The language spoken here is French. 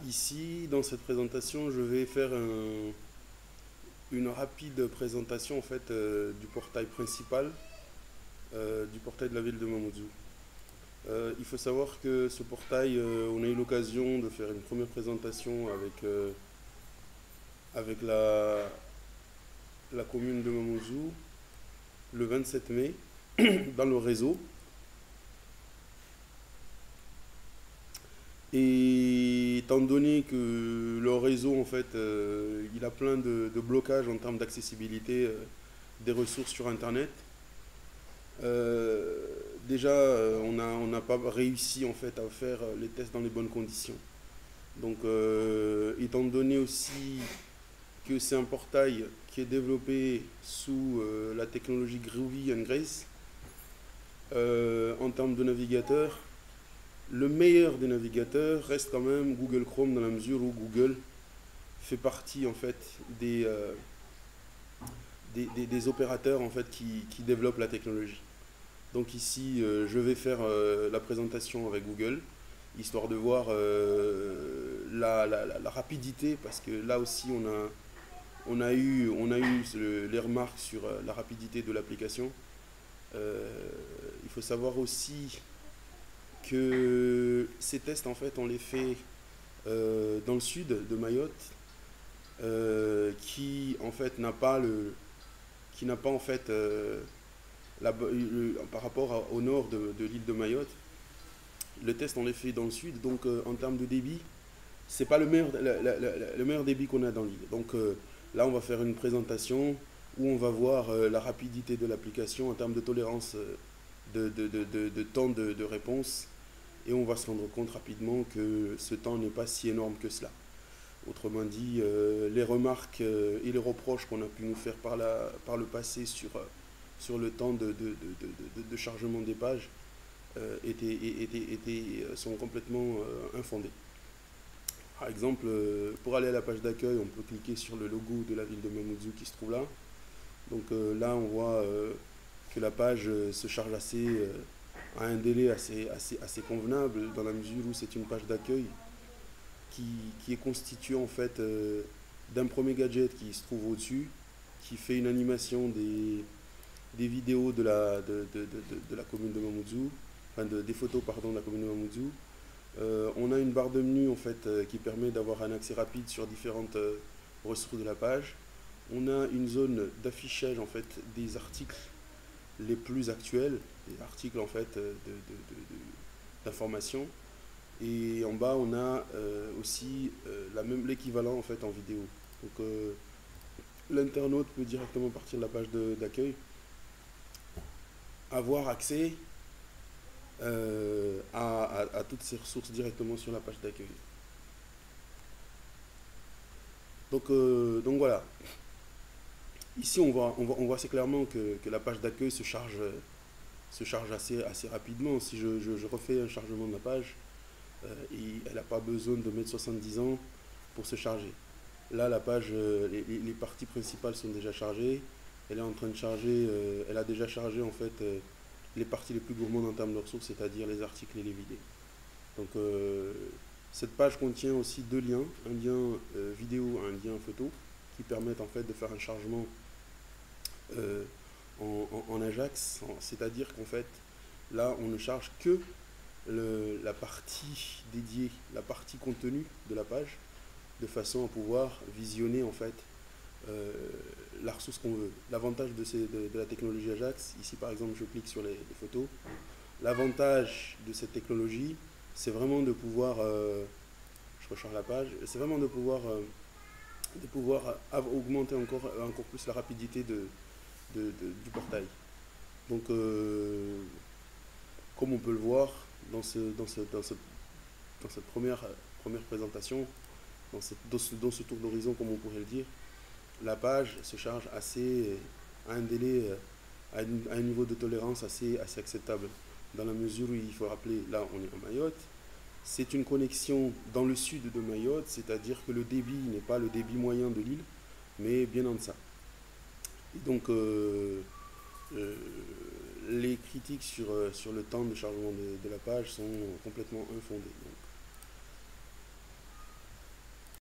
Ici, dans cette présentation, je vais faire une rapide présentation en fait du portail principal, du portail de la ville de Mamoudzou. Il faut savoir que ce portail, on a eu l'occasion de faire une première présentation avec la commune de Mamoudzou le 27 mai dans le réseau. Et étant donné que le réseau, en fait, il a plein de blocages en termes d'accessibilité des ressources sur Internet, euh, déjà, on n'a pas réussi, en fait, à faire les tests dans les bonnes conditions. Donc, étant donné aussi que c'est un portail qui est développé sous la technologie Groovy and Grace, en termes de navigateur, le meilleur des navigateurs reste quand même Google Chrome dans la mesure où Google fait partie en fait des opérateurs en fait qui développent la technologie. Donc ici, je vais faire la présentation avec Google, histoire de voir la rapidité, parce que là aussi on a eu les remarques sur la rapidité de l'application. Il faut savoir aussi que ces tests en fait on les fait dans le sud de Mayotte, qui en fait n'a pas qui n'a pas en fait par rapport au nord de l'île de Mayotte. Le test on les fait dans le sud, donc en termes de débit, c'est pas le meilleur débit qu'on a dans l'île. Donc là on va faire une présentation où on va voir la rapidité de l'application en termes de tolérance de temps de réponse, et on va se rendre compte rapidement que ce temps n'est pas si énorme que cela. Autrement dit, les remarques et les reproches qu'on a pu nous faire par le passé sur le temps de chargement des pages sont complètement infondées. Par exemple, pour aller à la page d'accueil, on peut cliquer sur le logo de la ville de Mamoudzou qui se trouve là. Donc là, on voit que la page se charge à un délai assez convenable, dans la mesure où c'est une page d'accueil qui, qui est constituée en fait d'un premier gadget qui se trouve au-dessus, qui fait une animation des vidéos de la commune de Mamoudzou, enfin des photos pardon, de la commune de Mamoudzou. On a une barre de menu en fait qui permet d'avoir un accès rapide sur différentes ressources de la page. On a une zone d'affichage en fait des articles les plus actuels, des articles en fait d'information. Et en bas, on a aussi l'équivalent en fait en vidéo. Donc l'internaute peut directement partir de la page d'accueil, avoir accès à toutes ces ressources directement sur la page d'accueil. Donc voilà. Ici, on voit assez clairement que la page d'accueil se charge assez rapidement. Si je refais un chargement de la page, et elle n'a pas besoin de mettre 70 ans pour se charger. Là, la page, les parties principales sont déjà chargées. Elle est en train de charger, elle a déjà chargé en fait les parties les plus gourmandes en termes de ressources, c'est-à-dire les articles et les vidéos. Donc cette page contient aussi deux liens, un lien vidéo et un lien photo, qui permettent en fait de faire un chargement en Ajax, c'est-à-dire qu'en fait là on ne charge que la partie dédiée, la partie contenue de la page, de façon à pouvoir visionner en fait la ressource qu'on veut. L'avantage de la technologie Ajax, ici par exemple je clique sur les photos, l'avantage de cette technologie c'est vraiment de pouvoir, je recharge la page, c'est vraiment de pouvoir augmenter encore plus la rapidité du portail. Donc comme on peut le voir dans cette première présentation, dans ce tour d'horizon comme on pourrait le dire, la page se charge à un délai, à un niveau de tolérance assez acceptable. Dans la mesure où il faut rappeler, là on est en Mayotte, c'est une connexion dans le sud de Mayotte, c'est-à-dire que le débit n'est pas le débit moyen de l'île, mais bien en deçà. Et donc euh, les critiques sur le temps de chargement de la page sont complètement infondées. Donc,